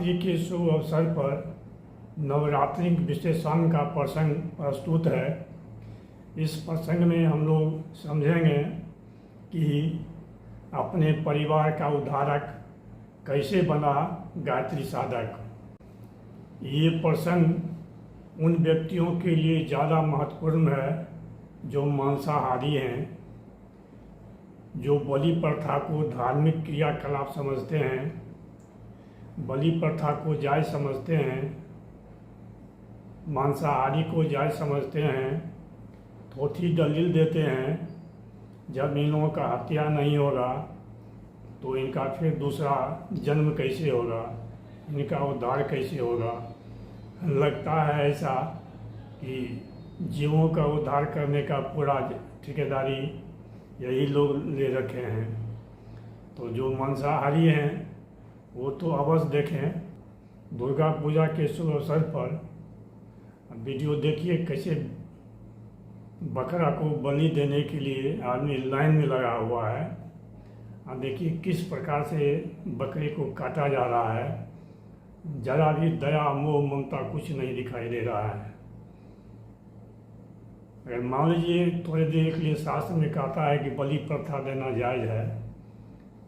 नवरात्रि के शुभ अवसर पर नवरात्रि विशेषांग का प्रसंग प्रस्तुत है। इस प्रसंग में हम लोग समझेंगे कि अपने परिवार का उद्धारक कैसे बना गायत्री साधक। ये प्रसंग उन व्यक्तियों के लिए ज़्यादा महत्वपूर्ण है जो मांसाहारी हैं, जो बलि प्रथा को धार्मिक क्रियाकलाप समझते हैं, बलि प्रथा को जायज़ समझते हैं, मांसाहारी को जायज़ समझते हैं, थोथी दलील देते हैं जब इन लोगों का हत्या नहीं होगा तो इनका फिर दूसरा जन्म कैसे होगा, इनका उद्धार कैसे होगा। लगता है ऐसा कि जीवों का उद्धार करने का पूरा ठेकेदारी यही लोग ले रखे हैं। तो जो मांसाहारी हैं वो तो अवश्य देखें। दुर्गा पूजा के शुभ अवसर पर वीडियो देखिए कैसे बकरा को बलि देने के लिए आदमी लाइन में लगा हुआ है। और देखिए किस प्रकार से बकरे को काटा जा रहा है। जरा भी दया मोह ममता कुछ नहीं दिखाई दे रहा है। अगर मान लीजिए थोड़ी देर के लिए शास्त्र में कहता है कि बलि प्रथा देना जायज़ है,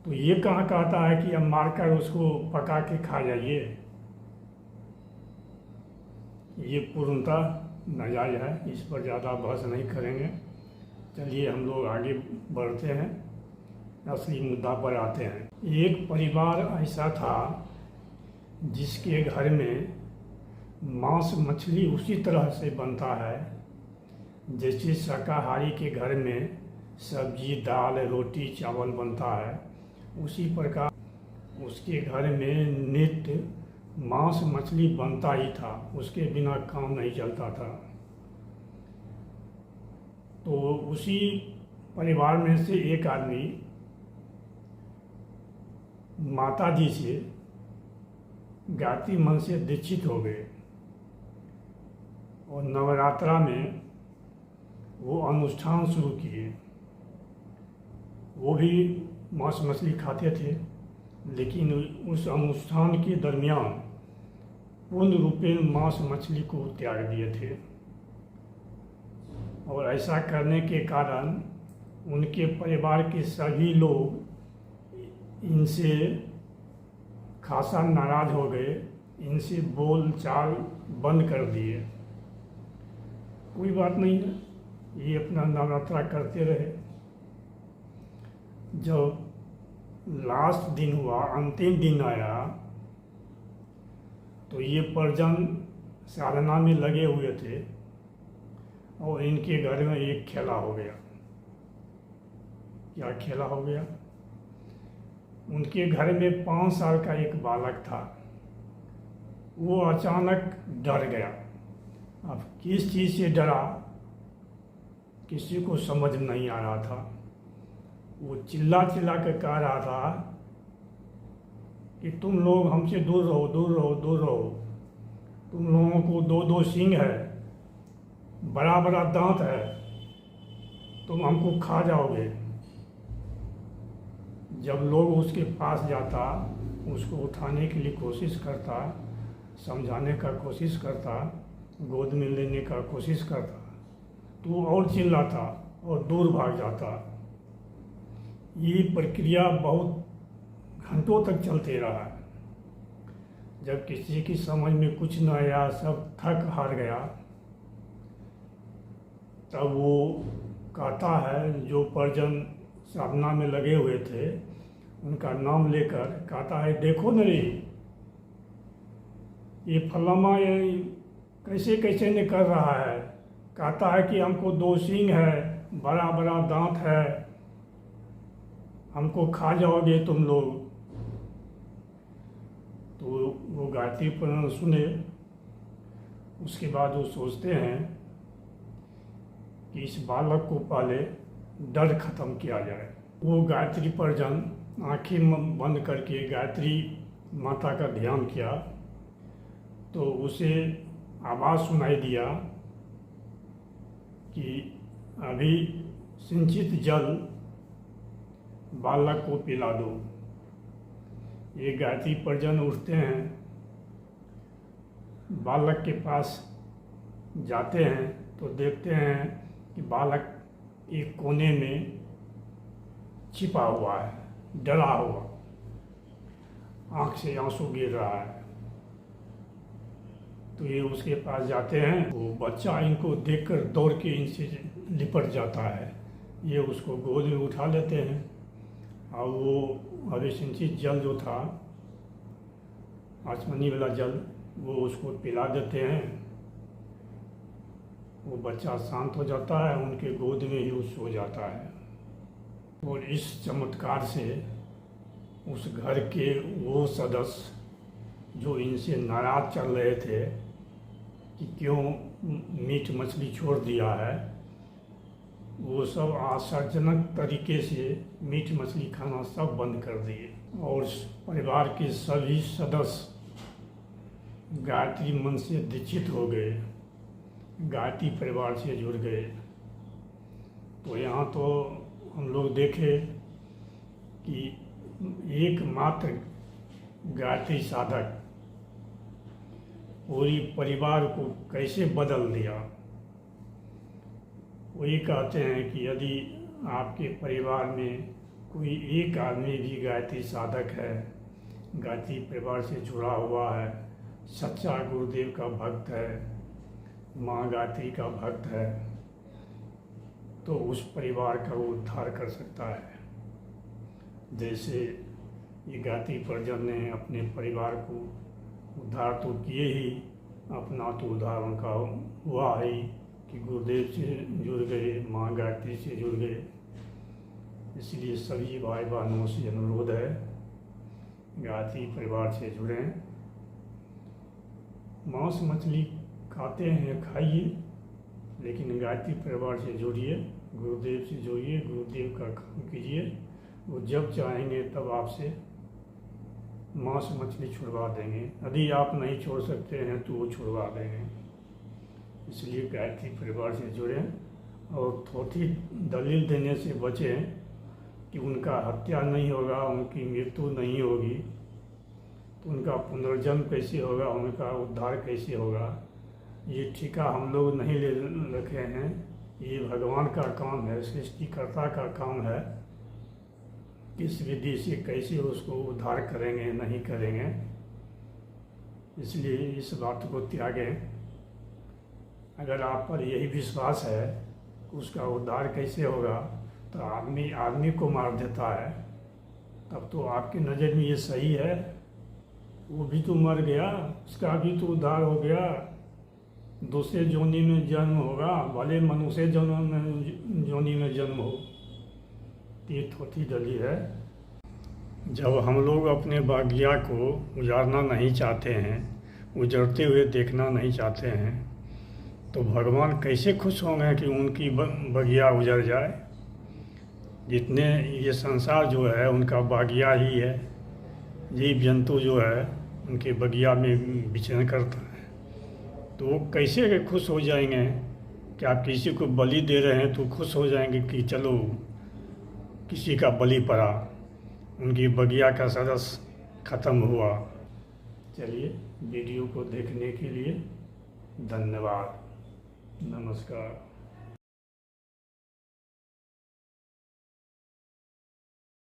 तो ये कहाँ कहता है कि अब मारकर उसको पका के खा जाइए। ये पूर्णतः नाजायज़ है। इस पर ज़्यादा बहस नहीं करेंगे। चलिए हम लोग आगे बढ़ते हैं, असली मुद्दा पर आते हैं। एक परिवार ऐसा था जिसके घर में मांस मछली उसी तरह से बनता है जैसे शाकाहारी के घर में सब्जी दाल रोटी चावल बनता है। उसी प्रकार उसके घर में नित्य मांस मछली बनता ही था, उसके बिना काम नहीं चलता था। तो उसी परिवार में से एक आदमी माता जी से गायत्री मन से दीक्षित हो गए और नवरात्रा में वो अनुष्ठान शुरू किए। वो भी मांस मछली खाते थे, लेकिन उस अनुष्ठान के दरमियान पूर्ण रूपेण मांस मछली को त्याग दिए थे। और ऐसा करने के कारण उनके परिवार के सभी लोग इनसे खासा नाराज हो गए, इनसे बोल चाल बंद कर दिए। कोई बात नहीं है, ये अपना नवरात्रा करते रहे। जब लास्ट दिन हुआ, अंतिम दिन आया, तो ये परिजन साधना में लगे हुए थे और इनके घर में एक खेला हो गया। क्या खेला हो गया? उनके घर में 5 साल का एक बालक था। वो अचानक डर गया। अब किस चीज़ से डरा किसी को समझ नहीं आ रहा था। वो चिल्ला चिल्ला कर कह रहा था कि तुम लोग हमसे दूर रहो, दूर रहो, दूर रहो। तुम लोगों को 2-2 सींग है, बड़ा बड़ा दांत है, तुम हमको खा जाओगे। जब लोग उसके पास जाता, उसको उठाने के लिए कोशिश करता, समझाने का कोशिश करता, गोद में लेने का कोशिश करता, तो और चिल्लाता और दूर भाग जाता। ये प्रक्रिया बहुत घंटों तक चलते रहा। जब किसी की समझ में कुछ न आया, सब थक हार गया, तब वो कहता है, जो परिजन साधना में लगे हुए थे उनका नाम लेकर कहता है, देखो न रे, ये फलामा ये कैसे कैसे ने कर रहा है। कहता है कि हमको 2 सींग है, बड़ा बड़ा दांत है, हमको खा जाओगे तुम लोग। तो वो गायत्री पुराण सुने। उसके बाद वो सोचते हैं कि इस बालक को पहले डर खत्म किया जाए। वो गायत्री परिजन आँखें बंद करके गायत्री माता का ध्यान किया, तो उसे आवाज़ सुनाई दिया कि अभी सिंचित जल बालक को पिला दो। ये गायत्री परिजन उठते हैं बालक के पास जाते हैं तो देखते हैं कि बालक एक कोने में छिपा हुआ है, डरा हुआ, आंख से आंसू गिर रहा है। तो ये उसके पास जाते हैं, वो बच्चा इनको देखकर दौड़ के इनसे लिपट जाता है। ये उसको गोद में उठा लेते हैं और वो अभिसिंचित जल जो था, आचमनी वाला जल, वो उसको पिला देते हैं। वो बच्चा शांत हो जाता है, उनके गोद में ही वो सो जाता है। और इस चमत्कार से उस घर के वो सदस्य जो इनसे नाराज चल रहे थे कि क्यों मीट मछली छोड़ दिया है, वो सब आश्चर्यजनक तरीके से मीट मछली खाना सब बंद कर दिए। और परिवार के सभी सदस्य गायत्री मन से दीक्षित हो गए, गायत्री परिवार से जुड़ गए। तो यहाँ तो हम लोग देखे कि एकमात्र गायत्री साधक पूरी परिवार को कैसे बदल दिया। वही कहते हैं कि यदि आपके परिवार में कोई एक आदमी भी गायत्री साधक है, गायत्री परिवार से जुड़ा हुआ है, सच्चा गुरुदेव का भक्त है, माँ गायत्री का भक्त है, तो उस परिवार का वो उद्धार कर सकता है। जैसे ये गायत्री परिजन ने अपने परिवार को उद्धार तो किए ही, अपना तो उद्धार उनका हुआ ही कि गुरुदेव से जुड़ गए, माँ गायत्री से जुड़ गए। इसलिए सभी भाई बहनों से अनुरोध है, गायत्री परिवार से जुड़ें। मांस मछली खाते हैं, खाइए, लेकिन गायत्री परिवार से जुड़िए, गुरुदेव से जुड़िए, गुरुदेव का काम कीजिए। वो जब चाहेंगे तब आपसे मांस मछली छुड़वा देंगे। यदि आप नहीं छोड़ सकते हैं तो वो छुड़वा देंगे। इसलिए गायत्री परिवार से जुड़ें और थोड़ी दलील देने से बचें कि उनका हत्या नहीं होगा, उनकी मृत्यु नहीं होगी, तो उनका पुनर्जन्म कैसे होगा, उनका उद्धार कैसे होगा। ये ठेका हम लोग नहीं ले रखे हैं, ये भगवान का काम है, सृष्टिकर्ता का काम है। किस विधि से कैसे उसको उद्धार करेंगे, नहीं करेंगे। इसलिए इस बात को त्यागें। अगर आप पर यही विश्वास है कि उसका उद्धार कैसे होगा, तो आदमी को मार देता है, तब तो आपकी नज़र में ये सही है। वो भी तो मर गया, उसका भी तो उद्धार हो गया, दूसरे जोनी में जन्म होगा, भले मनुष्य जोनी में जन्म हो। ये थोड़ी दलील है। जब हम लोग अपने बागिया को उजाड़ना नहीं चाहते हैं, उजड़ते हुए देखना नहीं चाहते हैं, तो भगवान कैसे खुश होंगे कि उनकी बगिया उजड़ जाए। जितने ये संसार जो है उनका बागिया ही है, जीव जंतु जो है उनके बगिया में विचरण करता है। तो वो कैसे खुश हो जाएंगे कि आप किसी को बलि दे रहे हैं तो खुश हो जाएंगे कि चलो किसी का बलि पड़ा, उनकी बगिया का सदस्य ख़त्म हुआ। चलिए, वीडियो को देखने के लिए धन्यवाद, नमस्कार।